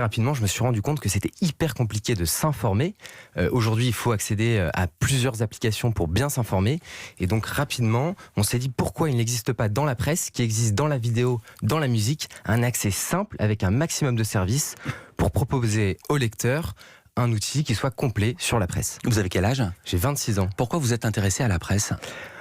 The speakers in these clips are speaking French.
Rapidement, je me suis rendu compte que c'était hyper compliqué de s'informer. Aujourd'hui, il faut accéder à plusieurs applications pour bien s'informer. Et donc, rapidement, on s'est dit pourquoi il n'existe pas dans la presse, qui existe dans la vidéo, dans la musique, un accès simple avec un maximum de services pour proposer aux lecteurs un outil qui soit complet sur la presse. Vous avez quel âge ? J'ai 26 ans. Pourquoi vous êtes intéressé à la presse ?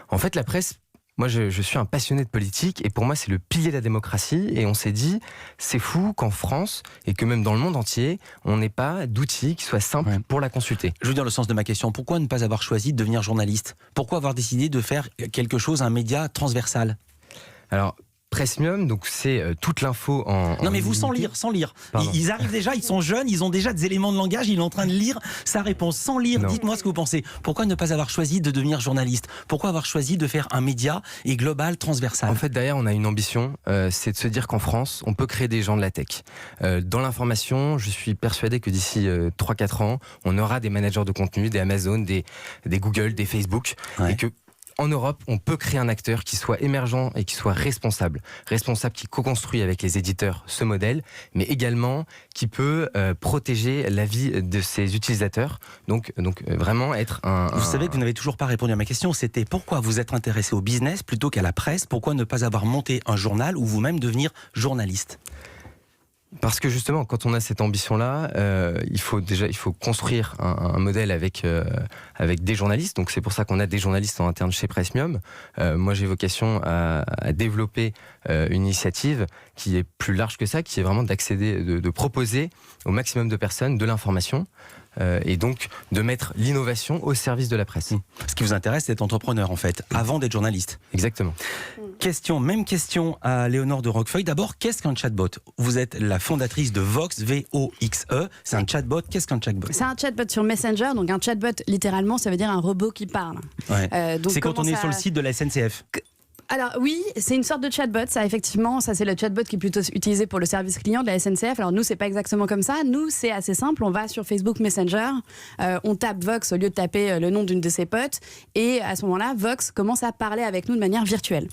En fait, la presse... Moi, je suis un passionné de politique et pour moi, c'est le pilier de la démocratie. Et on s'est dit, c'est fou qu'en France et que même dans le monde entier, on n'ait pas d'outils qui soient simples pour la consulter. Je veux dire le sens de ma question. Pourquoi ne pas avoir choisi de devenir journaliste ? Pourquoi avoir décidé de faire quelque chose, un média transversal ? Alors, Pressmium, donc c'est toute l'info en... Non mais vous sans lire. Ils arrivent déjà, ils sont jeunes, ils ont déjà des éléments de langage, il est en train de lire sa réponse sans lire. Non. Dites-moi ce que vous pensez. Pourquoi ne pas avoir choisi de devenir journaliste ? Pourquoi avoir choisi de faire un média et global, transversal ? En fait, derrière, on a une ambition, c'est de se dire qu'en France, on peut créer des gens de la tech. Dans l'information, je suis persuadé que d'ici 3-4 ans, on aura des managers de contenu, des Amazon, des Google, des Facebook, et que en Europe, on peut créer un acteur qui soit émergent et qui soit responsable. Responsable qui co-construit avec les éditeurs ce modèle, mais également qui peut protéger la vie de ses utilisateurs. Donc vraiment être Vous savez que vous n'avez toujours pas répondu à ma question. C'était pourquoi vous êtes intéressé au business plutôt qu'à la presse ? Pourquoi ne pas avoir monté un journal ou vous-même devenir journaliste ? Parce que justement, quand on a cette ambition-là, il faut construire un modèle avec des journalistes. Donc c'est pour ça qu'on a des journalistes en interne chez Pressmium. Moi, j'ai vocation à développer une initiative qui est plus large que ça, qui est vraiment d'accéder, de proposer au maximum de personnes de l'information. Et donc de mettre l'innovation au service de la presse. Ce qui vous intéresse, c'est d'être entrepreneur en fait, avant d'être journaliste. Exactement. Même question à Léonore de Roquefeuille. D'abord, qu'est-ce qu'un chatbot ? Vous êtes la fondatrice de Voxe, V-O-X-E. C'est un chatbot. Qu'est-ce qu'un chatbot ? C'est un chatbot sur Messenger. Donc un chatbot, littéralement, ça veut dire un robot qui parle. Donc c'est quand on est sur le site de la SNCF. Alors oui, c'est une sorte de chatbot, ça effectivement, ça c'est le chatbot qui est plutôt utilisé pour le service client de la SNCF. Alors nous, c'est pas exactement comme ça. Nous, c'est assez simple. On va sur Facebook Messenger, on tape Vox au lieu de taper le nom d'une de ses potes, et à ce moment-là, Vox commence à parler avec nous de manière virtuelle.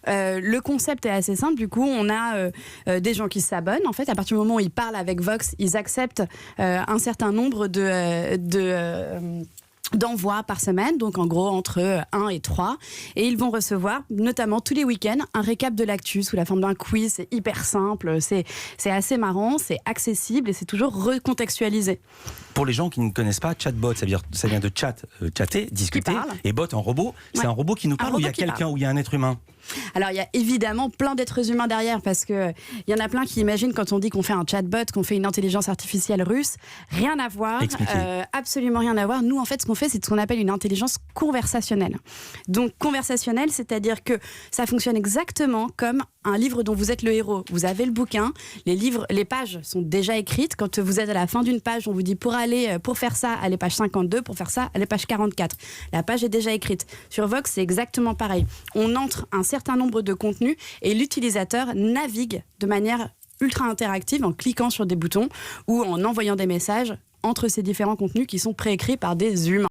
Le concept est assez simple. Du coup, on a des gens qui s'abonnent. En fait, à partir du moment où ils parlent avec Vox, ils acceptent un certain nombre d'envois par semaine, donc en gros entre 1 et 3, et ils vont recevoir notamment tous les week-ends un récap de l'actu sous la forme d'un quiz. C'est hyper simple, c'est assez marrant, c'est accessible et c'est toujours recontextualisé. Pour les gens qui ne connaissent pas, chatbot, ça vient de chat, chatter, discuter, et bot en robot, c'est un robot qui nous parle, ou il y a quelqu'un, ou il y a un être humain ? Alors il y a évidemment plein d'êtres humains derrière, parce que il y en a plein qui imaginent quand on dit qu'on fait un chatbot, qu'on fait une intelligence artificielle russe. Rien à voir, absolument rien à voir. Nous en fait ce qu'on fait, c'est ce qu'on appelle une intelligence conversationnelle. Donc conversationnelle, c'est-à-dire que ça fonctionne exactement comme un livre dont vous êtes le héros. Vous avez le bouquin, les pages sont déjà écrites. Quand vous êtes à la fin d'une page, on vous dit pour faire ça, allez page 52, pour faire ça, allez page 44. La page est déjà écrite. Sur Vox, c'est exactement pareil. On entre un certain nombre de contenus et l'utilisateur navigue de manière ultra interactive en cliquant sur des boutons ou en envoyant des messages entre ces différents contenus qui sont préécrits par des humains.